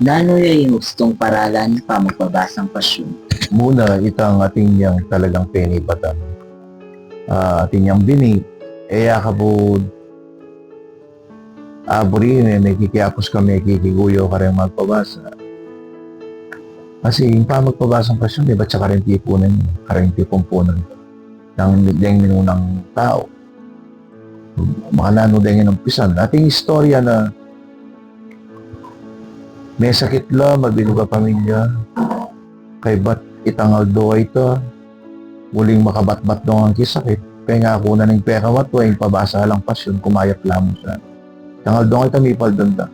Nano yung gustong paralan pa magbabasang pasyon. Muna, itang ating yang talagang penipatan. Ating yang bini, kabud, aburi, nakikiapos kami, kikiguyo ka rin magpabasa. Kasi yung pa magpabasang pasyon, di ba, tsaka rin tipunan, tipon-punan ng minunang tao. Mga nano din yung umpisan. Ating istorya na may sakit la, mabinuga pamilya, kay ba't itangal do ito, muling makabatbat doon ang kisakit, kaya nga ako na ng peka wato, yung pabasa lang pasyon, kumayat lamang siya. Tangal doon ito, may paldanda.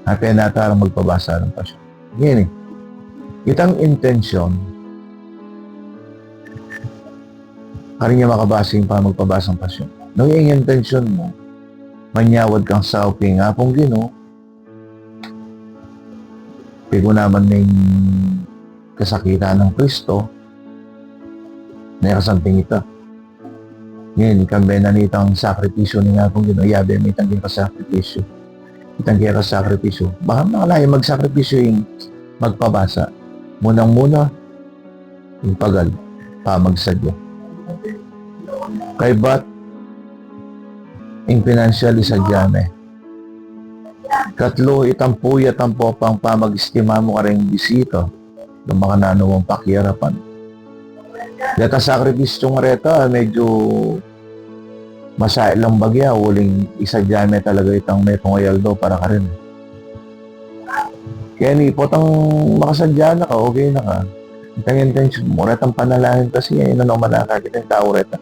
Kaya natarang magpabasa ng pasyon. Ngayon itang intensyon, karin niya makabasing pa magpabasang pasyon. Nung yung intensyon mo, manyawad kang sa uping apong Ginoo, pigo naman ng kasakitan ng Kristo, na kasamping ito. Ngayon, ikambe na nitang sakripisyo ni nga kung ginoyabe may tangging kasakripisyo. Itangging kasakripisyo. Baka makalaya magsakripisyo yung magpabasa. Munang-muna, yung pagal, pamagsadyo. Kay ba't, yung financial isadyame. Katlo, itampuya tampo pang pamag-estima mo ka rin bisita ng mga nanawang pakyarapan. Data sakripisyo nga reta, medyo masail lang bagya, uling isadyame talaga itang may pangayaldo para ka rin. Kaya ni potang makasadya na ka, okay na ka. Itang intention mo, retang panalangin kasi yun na naman nakakita yung tao reta.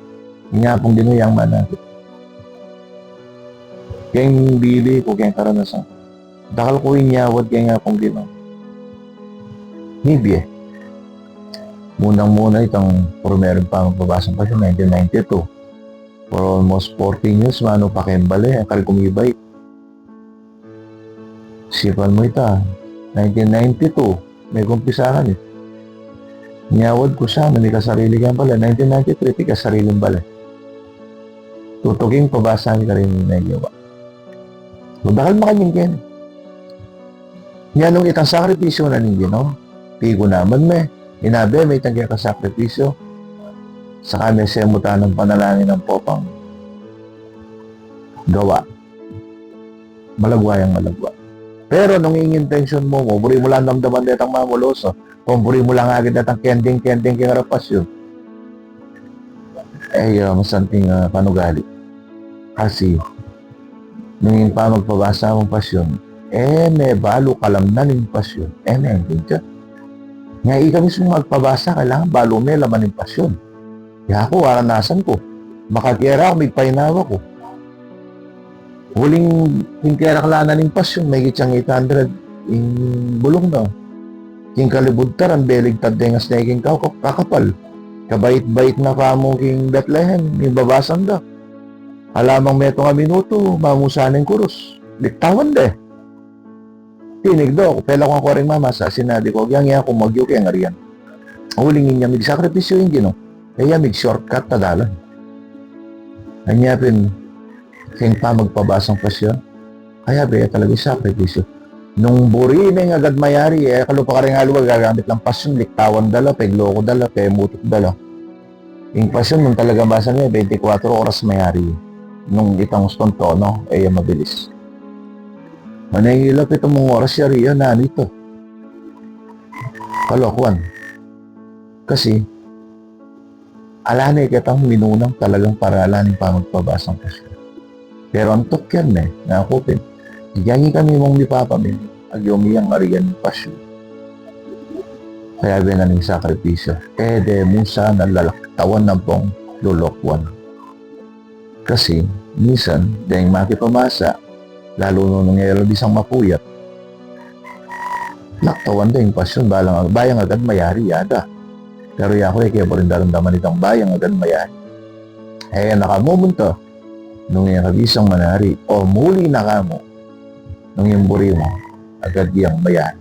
Nga pong dinuyang manakit. Kaya yung bili ko, kaya karanasan. Dakal ko inyawad, kaya nga pong ginawa. Nibye. Munang-muna itong meron pa magbabasang pa siya, 1992. For almost 14 years, mano pa kembale, ang kumibay. Sipan mo ita, 1992, may kumpisahan eh. Nyawad ko siya, may kasarili kang pala, 1993, may kasariling pala. Tutuging pabasahan ka rin na gawa. Magdakal makanyang yan. Yan nung itang sakripisyo na ninyo, no? Pigo naman may. Inabe, may tanggay ka sakripisyo. Saka may semutan ng panalangin ng popang gawa. Malagwa yung malagwa. Pero nung yung intention mo, buri mo lang damdaman detang mamuloso. Kung buri mo lang agad detang kending kingarapasyon. Masanting panugali. Kasi, nung pa magpabasa mong pasyon, may balo kalamnan yung pasyon. May hindi. Nga ika mismo magpabasa, kailangan balo may laman yung pasyon. Kaya ako, waranasan ko. Makakira ako, may painawa ko. Huling yung kiraklanan yung pasyon, may gitsang 800 yung bulong na. Yung kalibudtar, ang beligtad din as na iking kakapal. Kabait-bait na kamo king Bethlehem, yung babasan da. Alamang meto nga minuto, mamusanin kurus. Diktawan de. Tinig do, pela ko ang ring mamasa, sinadi ko, yang ako magyo kaya nga riyan. Hulingin niya, may-sakripisyo yung gino. Kaya may-shortcut na dalan. Anyapin, kaya pa magpabasang pasyon. Kaya ba talaga sakripisyo. Nung buri na yung agad mayari, kalupa ka rin haluwa, gagamit lang pasyon, liktawan dala, pegloko dala, mutot dala. Yung pasyon, nung talaga basa niya, 24 oras mayari. Nung itang stonto, no, mabilis. Manahilap itong mga oras siya riyan na nito. Kalokohan. Kasi, alani kitang minunang talagang paralanin pa magpabasang pasyon. Pero ang tukyan nakakupin. Iyangi kami mong lipapamil, agyomiyang ariyan ng pasyon. Kaya binaning sakripisyo, de musa na lalaktawan ng pong lulokwan. Kasi, minsan, dahil makipamasa, lalo nung nangyayari isang mapuyat, laktawan din yung pasyon, bayang agad mayari yada. Pero yako kaya pa rin daramdaman itong bayang agad mayari. Nakamumunto, nung yung kabisang manari, o muli na kamo, nung yung buri mo, agad yung mayari.